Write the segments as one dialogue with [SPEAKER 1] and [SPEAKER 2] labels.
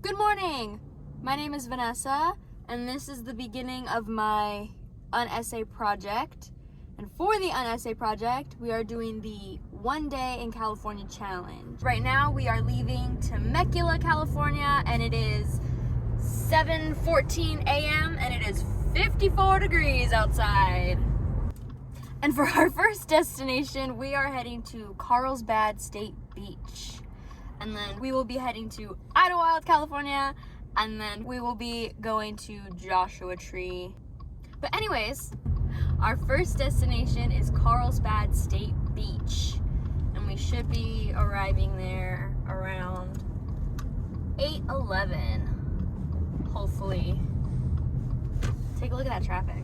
[SPEAKER 1] Good morning! My name is Vanessa, and this is the beginning of my Unessay project. And for the Unessay project, we are doing the One Day in California challenge. Right now, we are leaving Temecula, California, and it is 7:14 a.m. and it is 54 degrees outside. And for our first destination, we are heading to Carlsbad State Beach. And then we will be heading to Idlewild, California, and then we will be going to Joshua Tree. But anyways, our first destination is Carlsbad State Beach, and we should be arriving there around 8:11, hopefully. Take a look at that traffic.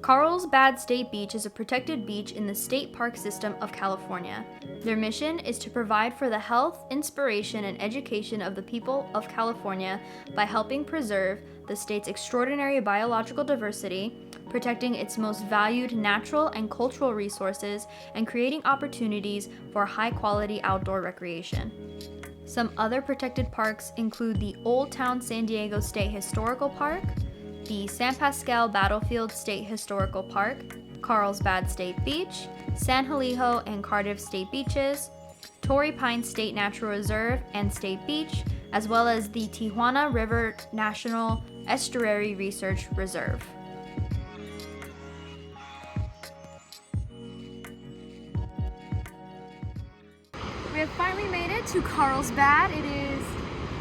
[SPEAKER 1] Carlsbad State Beach is a protected beach in the state park system of California. Their mission is to provide for the health, inspiration, and education of the people of California by helping preserve the state's extraordinary biological diversity, protecting its most valued natural and cultural resources, and creating opportunities for high-quality outdoor recreation. Some other protected parks include the Old Town San Diego State Historical Park, the San Pasqual Battlefield State Historical Park, Carlsbad State Beach, San Elijo and Cardiff State Beaches, Torrey Pines State Natural Reserve and State Beach, as well as the Tijuana River National Estuary Research Reserve. We have finally made it to Carlsbad. It is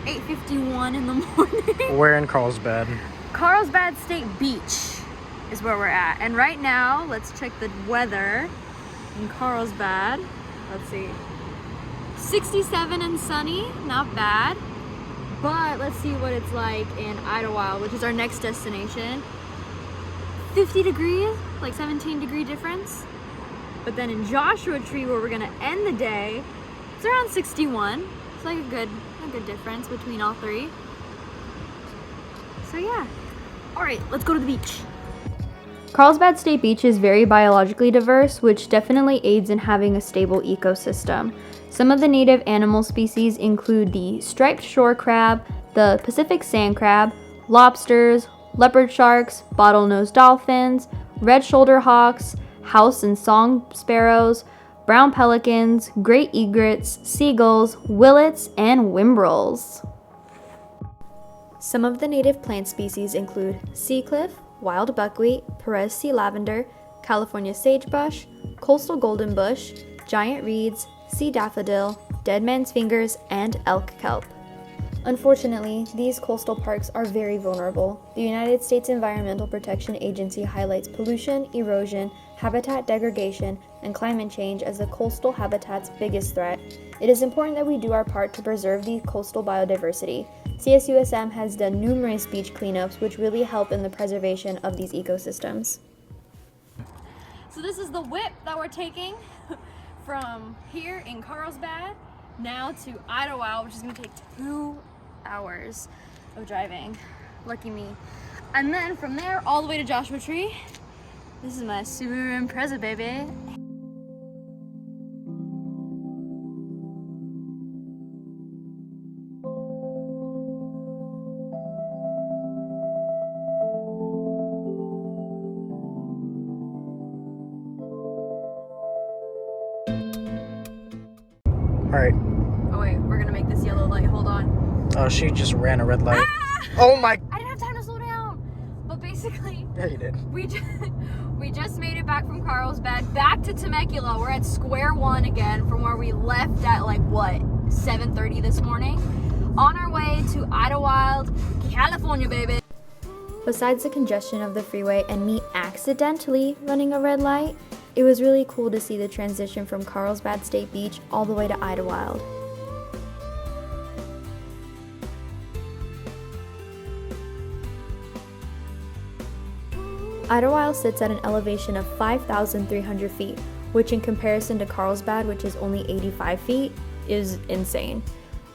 [SPEAKER 1] 8:51 in the morning.
[SPEAKER 2] We're in Carlsbad.
[SPEAKER 1] Carlsbad State Beach is where we're at. And right now, let's check the weather in Carlsbad. Let's see. 67 and sunny, not bad. But let's see what it's like in Idlewild, which is our next destination. 50 degrees, like 17-degree difference. But then in Joshua Tree, where we're gonna end the day, it's around 61. It's like a good difference between all three. So yeah. All right, let's go to the beach. Carlsbad State Beach is very biologically diverse, which definitely aids in having a stable ecosystem. Some of the native animal species include the striped shore crab, the Pacific sand crab, lobsters, leopard sharks, bottlenose dolphins, red shoulder hawks, house and song sparrows, brown pelicans, great egrets, seagulls, willets, and whimbrels. Some of the native plant species include seacliff, wild buckwheat, Perez sea lavender, California sagebrush, coastal golden bush, giant reeds, sea daffodil, dead man's fingers, and elk kelp. Unfortunately, these coastal parks are very vulnerable. The United States Environmental Protection Agency highlights pollution, erosion, habitat degradation, and climate change as the coastal habitat's biggest threat. It is important that we do our part to preserve the coastal biodiversity. CSUSM has done numerous beach cleanups which really help in the preservation of these ecosystems. So this is the whip that we're taking from here in Carlsbad now to Idlewild, which is going to take 2 hours of driving. Lucky me. And then from there all the way to Joshua Tree. This is my Subaru Impreza, baby.
[SPEAKER 2] Alright.
[SPEAKER 1] Oh wait, we're gonna make this yellow light, hold on.
[SPEAKER 2] Oh, she just ran a red light.
[SPEAKER 1] Ah!
[SPEAKER 2] Oh my...
[SPEAKER 1] I didn't have time to slow down! But basically,
[SPEAKER 2] Yeah, you did.
[SPEAKER 1] we just made it back from Carlsbad, back to Temecula. We're at square one again from where we left at 7:30 this morning. On our way to Idlewild, California, baby! Besides the congestion of the freeway and me accidentally running a red light, it was really cool to see the transition from Carlsbad State Beach all the way to Idlewild. Idlewild sits at an elevation of 5,300 feet, which in comparison to Carlsbad, which is only 85 feet, is insane.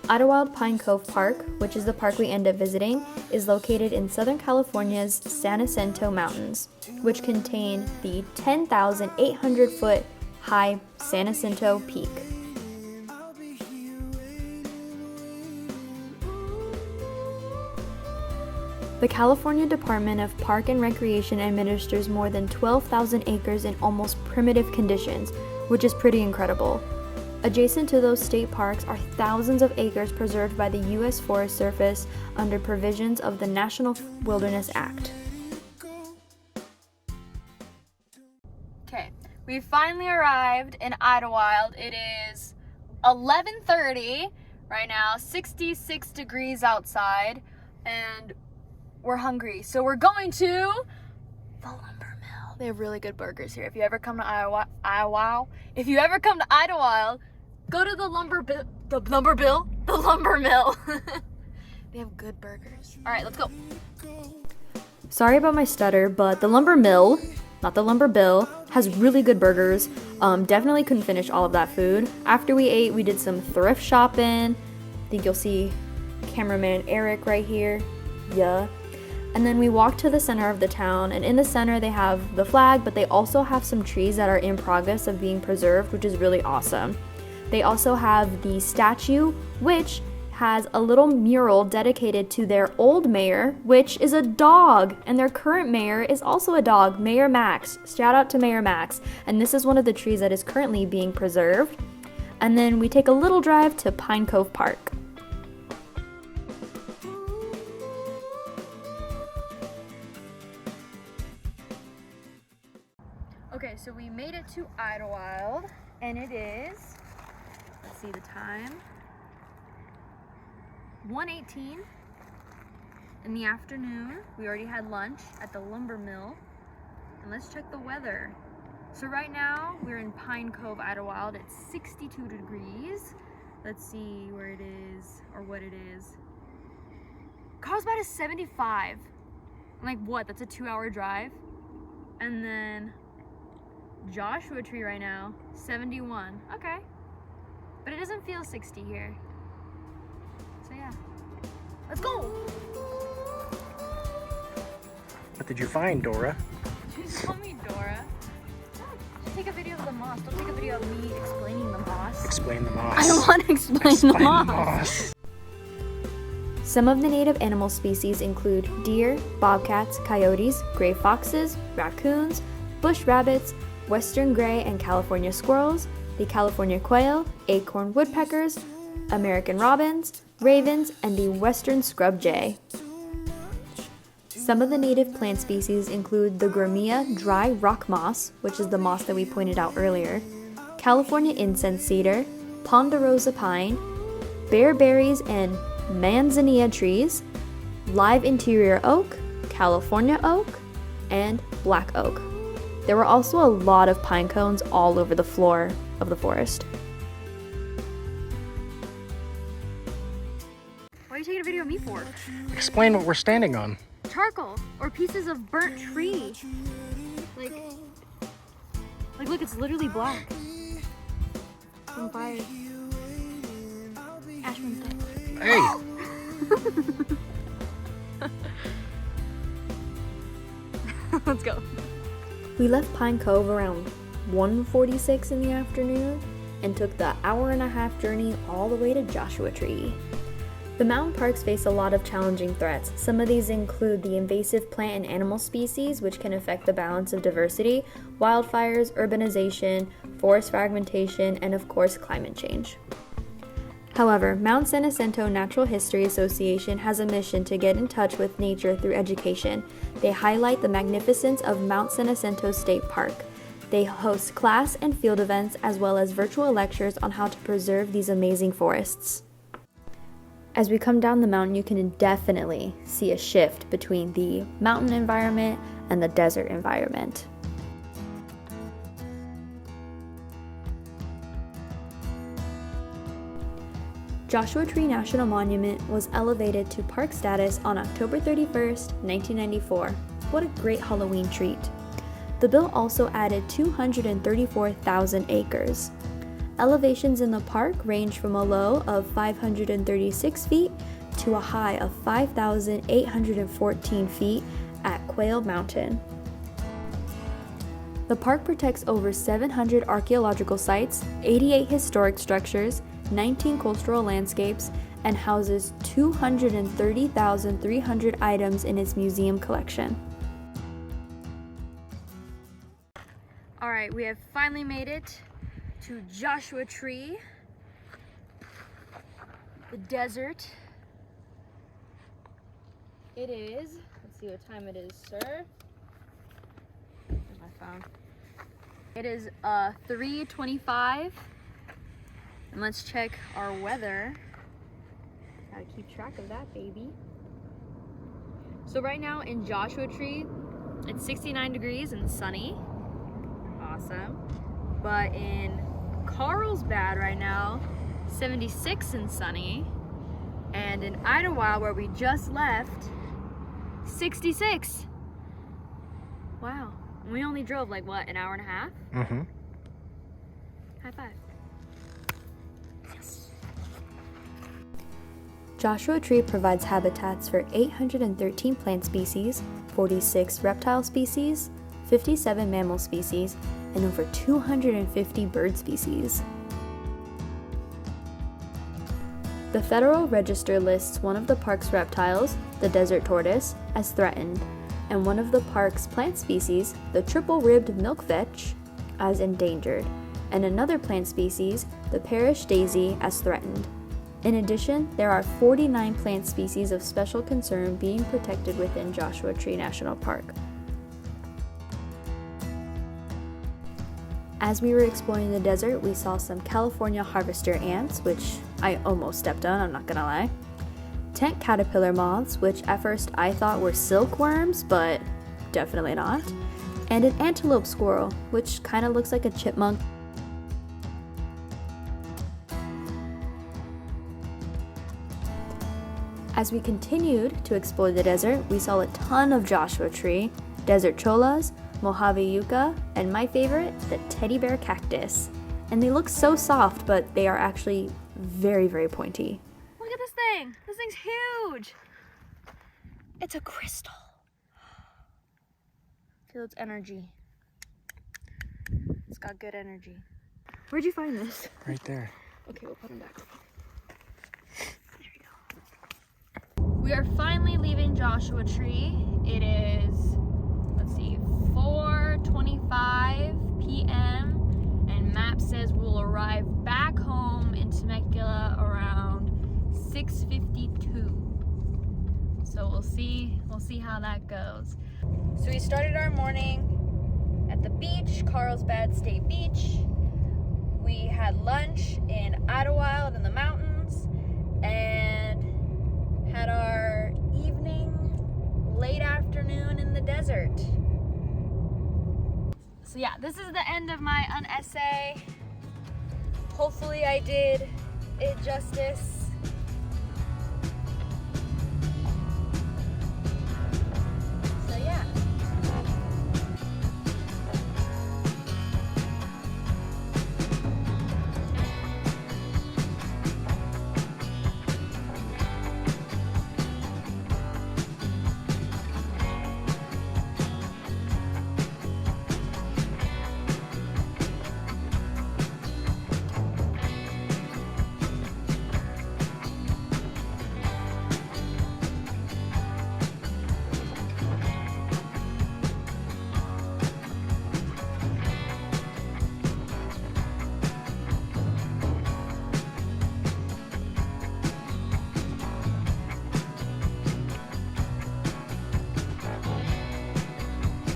[SPEAKER 1] Idlewild Pine Cove Park, which is the park we end up visiting, is located in Southern California's San Jacinto Mountains, which contain the 10,800-foot high San Jacinto Peak. The California Department of Park and Recreation administers more than 12,000 acres in almost primitive conditions, which is pretty incredible. Adjacent to those state parks are thousands of acres preserved by the U.S. Forest Service under provisions of the National Wilderness Act. Okay, we finally arrived in Idlewild. It is 11:30 right now, 66 degrees outside, and we're hungry. So we're going to the Lumber Mill. They have really good burgers here. If you ever come to if you ever come to Idlewild, go to the Lumber Mill. They have good burgers. All right, let's go. Sorry about my stutter, but the Lumber Mill, not the Lumber Bill, has really good burgers. Definitely couldn't finish all of that food. After we ate, we did some thrift shopping. I think you'll see cameraman Eric right here. Yeah. And then we walked to the center of the town, and in the center they have the flag, but they also have some trees that are in progress of being preserved, which is really awesome. They also have the statue, which has a little mural dedicated to their old mayor, which is a dog, and their current mayor is also a dog, Mayor Max. Shout out to Mayor Max. And this is one of the trees that is currently being preserved. And then we take a little drive to Pine Cove Park. Okay, so we made it to Idlewild, and it is, let's see the time, 1:18 in the afternoon. We already had lunch at the Lumber Mill, and let's check the weather. So right now, we're in Pine Cove, Idlewild. It's 62 degrees. Let's see where it is, or what it is. Carlsbad is 75. I'm like, what, that's a 2-hour drive? And then Joshua Tree right now, 71. Okay. But it doesn't feel 60 here. So yeah. Let's go!
[SPEAKER 2] What did you find, Dora?
[SPEAKER 1] Just call me Dora. Just take a video of the moss. Don't take a video of me explaining the moss.
[SPEAKER 2] Explain the moss.
[SPEAKER 1] I don't want to explain the moss. Some of the native animal species include deer, bobcats, coyotes, gray foxes, raccoons, bush rabbits, western gray and California squirrels, the California quail, acorn woodpeckers, American robins, ravens, and the western scrub jay. Some of the native plant species include the Gromea dry rock moss, which is the moss that we pointed out earlier, California incense cedar, ponderosa pine, bearberries and manzanilla trees, live interior oak, California oak, and black oak. There were also a lot of pine cones all over the floor of the forest. What are you taking a video of me for?
[SPEAKER 2] Explain what we're standing on.
[SPEAKER 1] Charcoal or pieces of burnt tree. Like look, it's literally black. It's on fire. Ashman's dead.
[SPEAKER 2] Hey!
[SPEAKER 1] Let's go. We left Pine Cove around 1:46 in the afternoon and took the hour-and-a-half journey all the way to Joshua Tree. The mountain parks face a lot of challenging threats. Some of these include the invasive plant and animal species, which can affect the balance of diversity, wildfires, urbanization, forest fragmentation, and of course, climate change. However, Mount San Jacinto Natural History Association has a mission to get in touch with nature through education. They highlight the magnificence of Mount San Jacinto State Park. They host class and field events as well as virtual lectures on how to preserve these amazing forests. As we come down the mountain, you can definitely see a shift between the mountain environment and the desert environment. Joshua Tree National Monument was elevated to park status on October 31st, 1994. What a great Halloween treat. The bill also added 234,000 acres. Elevations in the park range from a low of 536 feet to a high of 5,814 feet at Quail Mountain. The park protects over 700 archaeological sites, 88 historic structures, 19 cultural landscapes, and houses 230,300 items in its museum collection. All right, we have finally made it to Joshua Tree, the desert. It is, let's see what time it is, sir. Where's my phone? It is 3:25, and let's check our weather. Gotta keep track of that, baby. So right now in Joshua Tree, it's 69 degrees and sunny. Awesome. But in Carlsbad right now, 76 and sunny. And in Idlewild, where we just left, 66. Wow. And we only drove like what, an hour and a half?
[SPEAKER 2] Mm-hmm.
[SPEAKER 1] High five. Yes. Joshua Tree provides habitats for 813 plant species, 46 reptile species, 57 mammal species, and over 250 bird species. The Federal Register lists one of the park's reptiles, the desert tortoise, as threatened, and one of the park's plant species, the triple-ribbed milkvetch, as endangered, and another plant species, the parish daisy, as threatened. In addition, there are 49 plant species of special concern being protected within Joshua Tree National Park. As we were exploring the desert, we saw some California harvester ants, which I almost stepped on, I'm not gonna lie. Tent caterpillar moths, which at first I thought were silkworms, but definitely not. And an antelope squirrel, which kind of looks like a chipmunk. As we continued to explore the desert, we saw a ton of Joshua Tree, desert cholas, Mojave yucca, and my favorite, the teddy bear cactus. And they look so soft, but they are actually very, very pointy. Look at this thing! This thing's huge! It's a crystal. Feel its energy. It's got good energy. Where'd you find this?
[SPEAKER 2] Right there.
[SPEAKER 1] Okay, we'll put him back. There we go. We are finally leaving Joshua Tree. It is, let's see, 4:25 p.m. and map says we'll arrive back home in Temecula around 6:52. So we'll see how that goes. So we started our morning at the beach, Carlsbad State Beach. We had lunch in Idlewild in the mountains and had our evening, late afternoon in the desert. So yeah, this is the end of my Unessay. Hopefully I did it justice.